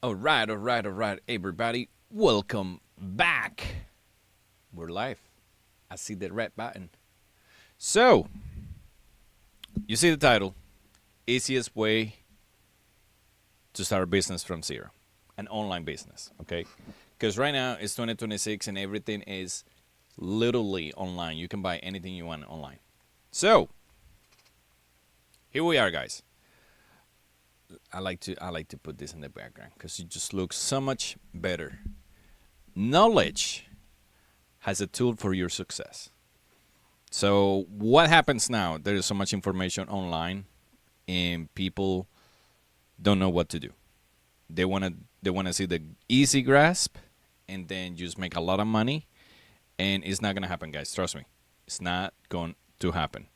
All right, everybody. Welcome back. We're live. I see the red button. So, you see the title. Easiest way to start a business from zero. An online business, okay? Because right now it's 2026 and everything is literally online. You can buy anything you want online. So, here we are, guys. I like to put this in the background because it just looks so much better. Knowledge has a tool for your success. So what happens now? There is so much information online, and people don't know what to do. They wanna see the easy grasp, and then just make a lot of money, and it's not gonna happen, guys. Trust me, it's not going to happen.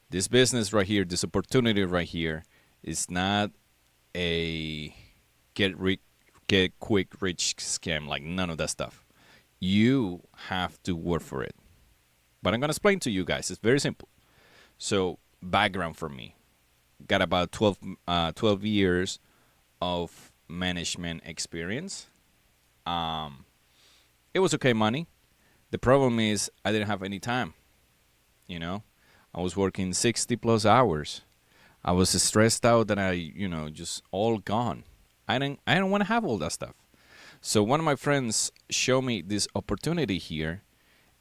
This business right here, this opportunity right here, is not a get quick rich scam. Like, none of that stuff. You have to work for it. But I'm gonna explain to you guys. It's very simple. So, background for me: got about 12 years of management experience. It was okay money. The problem is I didn't have any time. I was working 60 plus hours. I was stressed out that just all gone. I didn't want to have all that stuff. So one of my friends showed me this opportunity here,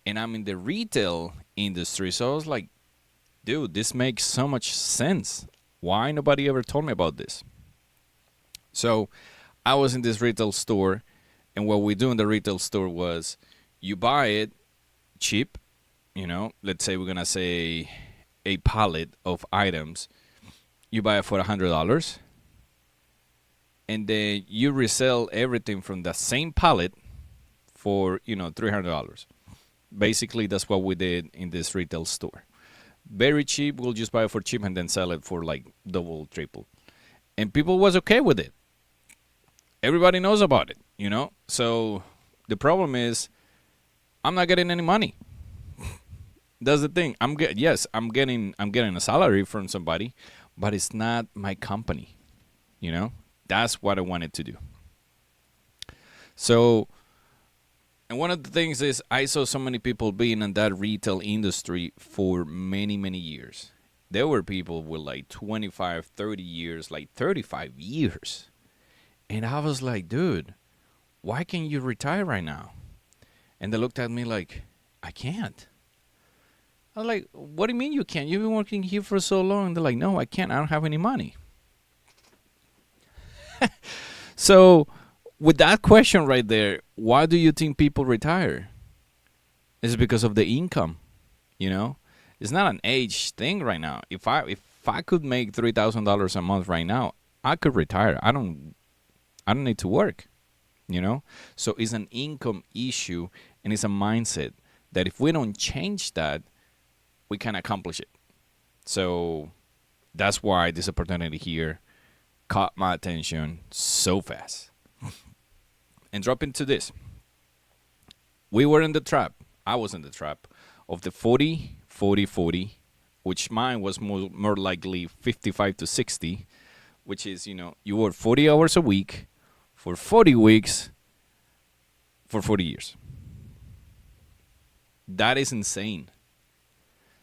and I'm in the retail industry. So I was like, dude, this makes so much sense. Why nobody ever told me about this? So I was in this retail store, and what we do in the retail store was you buy it cheap. Let's say we're going to say a pallet of items. You buy it for $100, and then you resell everything from the same pallet for $300. Basically, that's what we did in this retail store. Very cheap. We'll just buy it for cheap and then sell it for like double, triple, and people was okay with it. Everybody knows about it, So the problem is, I'm not getting any money. That's the thing. I'm getting a salary from somebody, but it's not my company. That's what I wanted to do. So, and one of the things is I saw so many people being in that retail industry for many, many years. There were people with like 25, 30 years, like 35 years. And I was like, dude, why can't you retire right now? And they looked at me like, I can't. I was like, what do you mean you can't? You've been working here for so long. They're like, no, I can't. I don't have any money. So with that question right there, why do you think people retire? It's because of the income. It's not an age thing right now. If I could make $3,000 a month right now, I could retire. I don't need to work. So it's an income issue, and it's a mindset that if we don't change that, we can accomplish it. So that's why this opportunity here caught my attention so fast. And drop into this. We were in the trap. I was in the trap of the 40, 40, 40, which mine was more likely 55 to 60, which is, you work 40 hours a week for 40 weeks for 40 years. That is insane.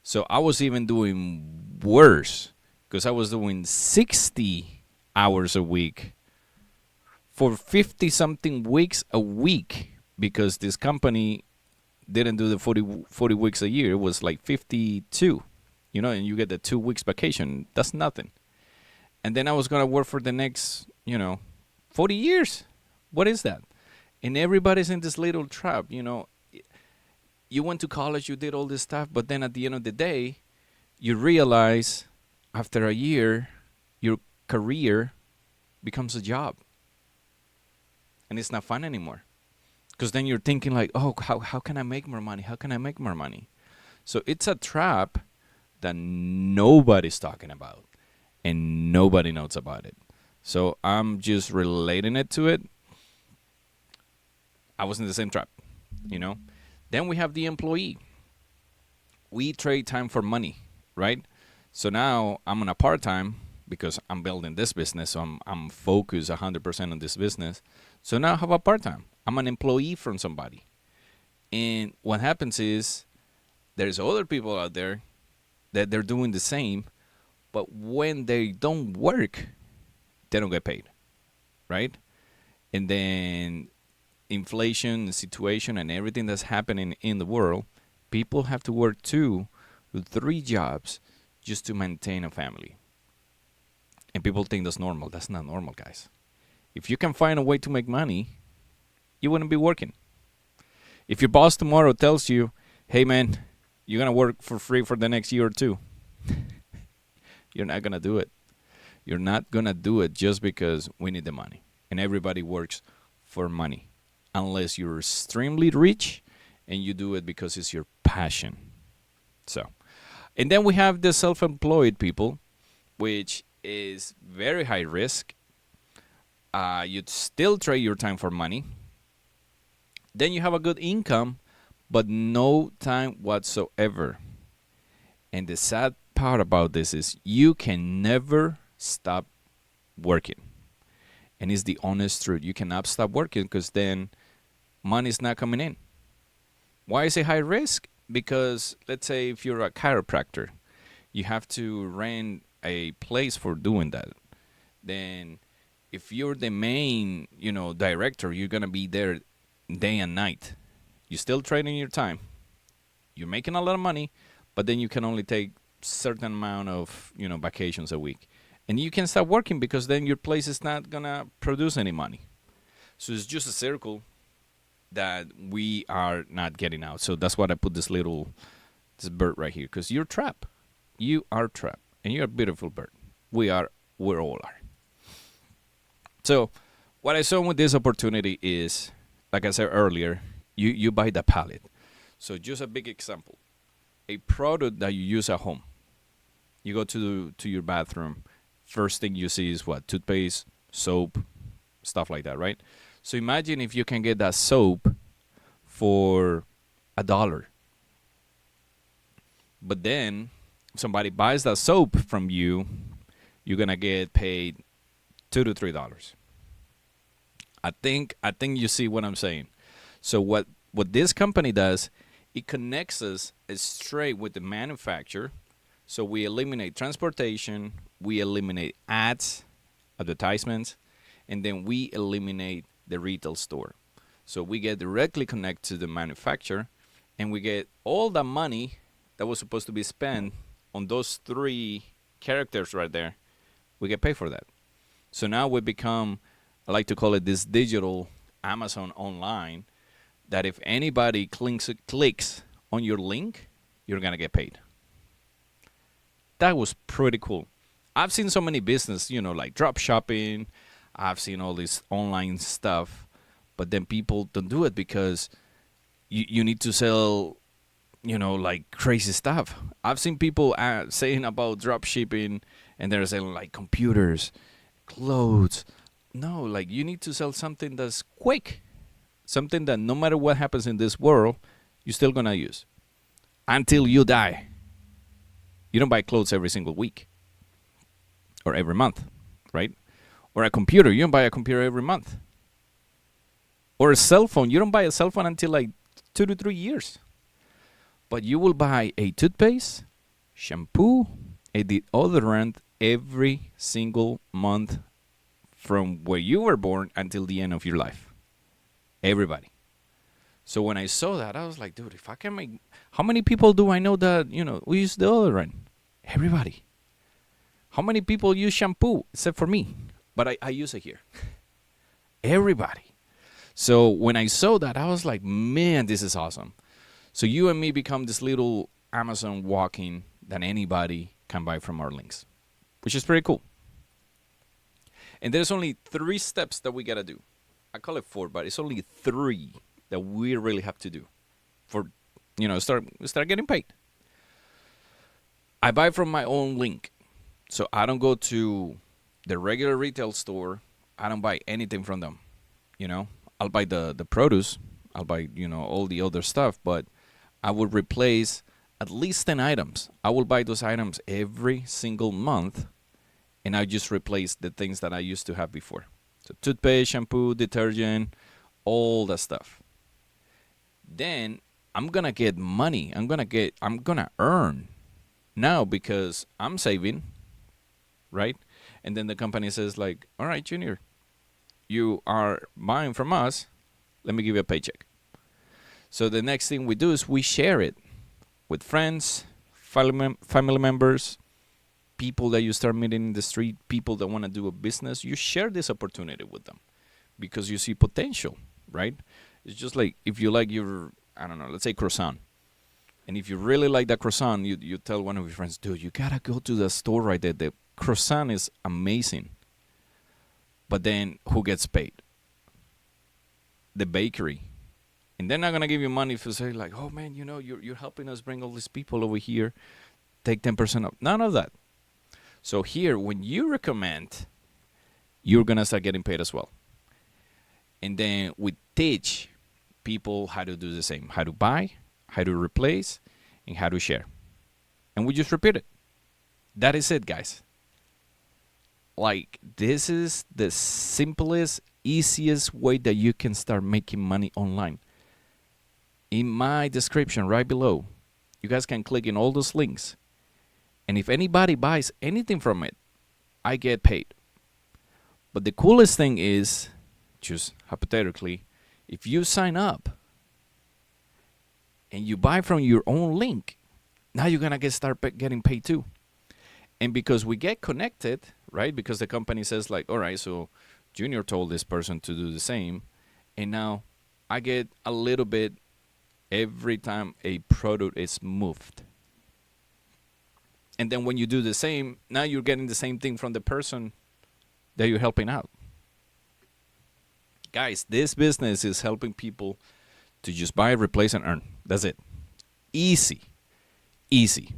So I was even doing worse because I was doing 60 hours a week for 50-something weeks a week, because this company didn't do the 40 weeks a year. It was like 52, and you get the 2 weeks vacation. That's nothing. And then I was going to work for the next, 40 years. What is that? And everybody's in this little trap, You went to college, you did all this stuff, but then at the end of the day, you realize after a year, your career becomes a job. And it's not fun anymore. Because then you're thinking like, oh, how can I make more money? How can I make more money? So it's a trap that nobody's talking about, and nobody knows about it. So I'm just relating it to it. I was in the same trap, Then we have the employee. We trade time for money, right? So now I'm on a part-time. because I'm building this business, so I'm focused 100% on this business. So now I have a part-time. I'm an employee from somebody. And what happens is there's other people out there that they're doing the same, but when they don't work, they don't get paid, right? And then inflation, the situation, and everything that's happening in the world, people have to work 2 to 3 jobs just to maintain a family. And people think that's normal. That's not normal, guys. If you can find a way to make money, you wouldn't be working. If your boss tomorrow tells you, hey man, you're going to work for free for the next year or 2, you're not going to do it. You're not going to do it just because we need the money. And everybody works for money. Unless you're extremely rich and you do it because it's your passion. So, and then we have the self-employed people, which is very high risk. You'd still trade your time for money. Then you have a good income, but no time whatsoever. And the sad part about this is you can never stop working. And it's the honest truth. You cannot stop working because then money's not coming in. Why is it high risk? Because let's say if you're a chiropractor, you have to rent a place for doing that. Then if you're the main, director, you're going to be there day and night. You're still trading your time. You're making a lot of money, but then you can only take certain amount of, vacations a week. And you can stop working because then your place is not going to produce any money. So it's just a circle that we are not getting out. So that's why I put this bird right here, because you're trapped. You are trapped. And you're a beautiful bird. We all are. So what I saw with this opportunity is, like I said earlier, you buy the pallet. So just a big example. A product that you use at home. You go to your bathroom. First thing you see is what? Toothpaste, soap, stuff like that, right? So imagine if you can get that soap for $1. But then somebody buys that soap from you, you're gonna get paid $2 to $3. I think you see what I'm saying. So what this company does, it connects us straight with the manufacturer. So we eliminate transportation, we eliminate ads, advertisements, and then we eliminate the retail store. So we get directly connected to the manufacturer, and we get all the money that was supposed to be spent on those 3 characters right there. We get paid for that. So now we become, I like to call it this digital Amazon online, that if anybody clicks on your link, you're going to get paid. That was pretty cool. I've seen so many business, like drop shopping. I've seen all this online stuff, but then people don't do it because you need to sell, like crazy stuff. I've seen people saying about drop shipping, and they're selling like computers, clothes. No, like you need to sell something that's quick, something that no matter what happens in this world, you're still going to use until you die. You don't buy clothes every single week or every month, right? Or a computer. You don't buy a computer every month. Or a cell phone. You don't buy a cell phone until like 2 to 3 years. But you will buy a toothpaste, shampoo, a deodorant every single month from where you were born until the end of your life. Everybody. So when I saw that, I was like, dude, if I can make... How many people do I know that, we use deodorant? Everybody. How many people use shampoo? Except for me. But I use it here. Everybody. So when I saw that, I was like, man, this is awesome. So you and me become this little Amazon walking that anybody can buy from our links, which is pretty cool. And there's only 3 steps that we got to do. I call it 4, but it's only 3 that we really have to do for, start getting paid. I buy from my own link. So I don't go to the regular retail store. I don't buy anything from them. I'll buy the produce. I'll buy, all the other stuff, but I will replace at least 10 items. I will buy those items every single month, and I just replace the things that I used to have before. So toothpaste, shampoo, detergent, all that stuff. Then I'm gonna get money. I'm gonna earn now because I'm saving, right? And then the company says like, all right, Junior, you are buying from us. Let me give you a paycheck. So the next thing we do is we share it with friends, family members, people that you start meeting in the street, people that want to do a business. You share this opportunity with them because you see potential, right? It's just like if you like your, I don't know, let's say croissant. And if you really like that croissant, you tell one of your friends, dude, you got to go to the store right there. The croissant is amazing. But then who gets paid? The bakery. And they're not going to give you money if you say like, oh man, you're helping us bring all these people over here. Take 10% off. None of that. So here, when you recommend, you're going to start getting paid as well. And then we teach people how to do the same. How to buy, how to replace, and how to share. And we just repeat it. That is it, guys. Like, this is the simplest, easiest way that you can start making money online. In my description right below, you guys can click in all those links. And if anybody buys anything from it, I get paid. But the coolest thing is, just hypothetically, if you sign up and you buy from your own link, now you're going to start getting paid too. And because we get connected, right? Because the company says like, all right, so Junior told this person to do the same. And now I get a little bit every time a product is moved. And then when you do the same, now you're getting the same thing from the person that you're helping out. Guys, this business is helping people to just buy, replace, and earn. That's it. Easy. Easy.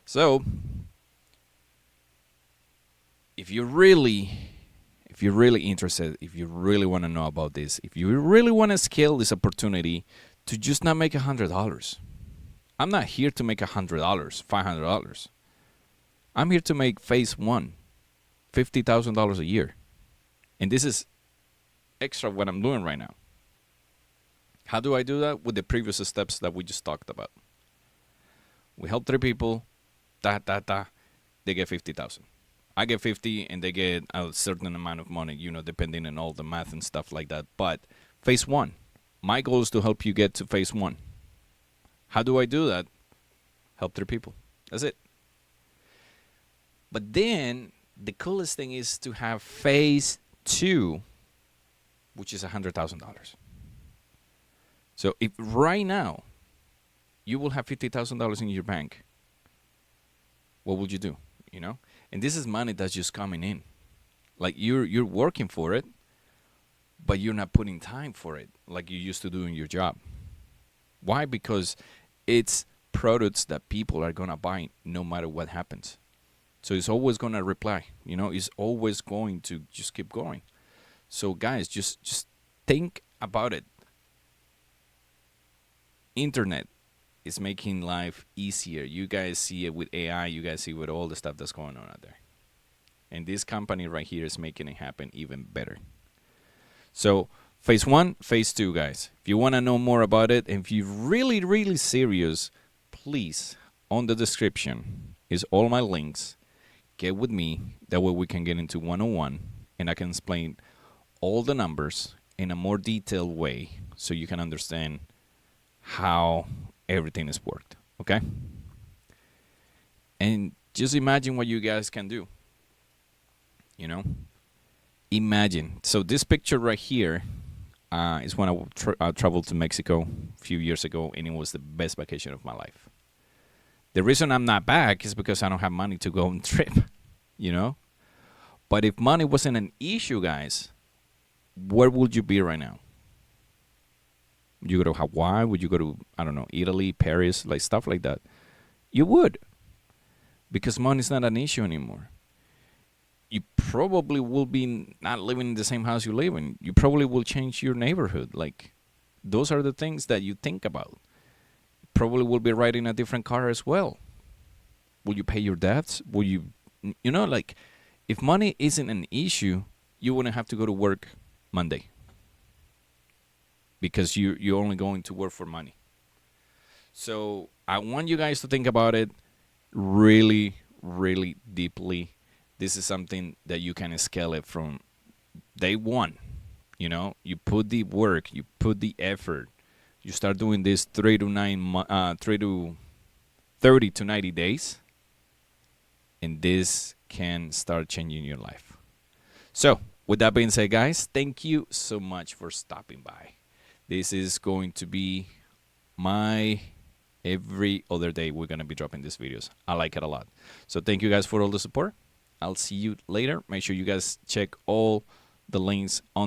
So, if you're really interested, if you really want to know about this, if you really want to scale this opportunity to just not make $100, I'm not here to make $100, $500. I'm here to make phase one, $50,000 a year. And this is extra what I'm doing right now. How do I do that? With the previous steps that we just talked about. We help 3 people, they get 50,000. I get 50 and they get a certain amount of money, depending on all the math and stuff like that. But phase one, my goal is to help you get to phase one. How do I do that? Help 3 people. That's it. But then the coolest thing is to have phase 2, which is $100,000. So if right now you will have $50,000 in your bank, what would you do? And this is money that's just coming in. Like you're working for it, but you're not putting time for it like you used to do in your job. Why? Because it's products that people are gonna buy no matter what happens. So it's always gonna reply. It's always going to just keep going. So guys, just think about it. Internet is making life easier. You guys see it with AI. You guys see it with all the stuff that's going on out there. And this company right here is making it happen even better. So phase 1, phase 2, guys. If you want to know more about it, and if you're really, really serious, please, on the description is all my links. Get with me. That way we can get into 101 and I can explain all the numbers in a more detailed way so you can understand how everything is worked. Okay? And just imagine what you guys can do. Imagine. So this picture right here is when I traveled to Mexico a few years ago, and it was the best vacation of my life. The reason I'm not back is because I don't have money to go on trip, But if money wasn't an issue, guys, where would you be right now? Would you go to Hawaii? Would you go to, I don't know, Italy, Paris, like stuff like that? You would. Because money's not an issue anymore. You probably will be not living in the same house you live in. You probably will change your neighborhood. Like, those are the things that you think about. Probably will be riding a different car as well. Will you pay your debts? Will you, like, if money isn't an issue, you wouldn't have to go to work Monday because you're only going to work for money. So I want you guys to think about it really, really deeply. This is something that you can scale it from day one. You put the work, you put the effort, you start doing this 3 to 30 to 90 days, and this can start changing your life. So with that being said, guys, thank you so much for stopping by. This is going to be my every other day we're going to be dropping these videos. I like it a lot. So thank you guys for all the support. I'll see you later. Make sure you guys check all the links on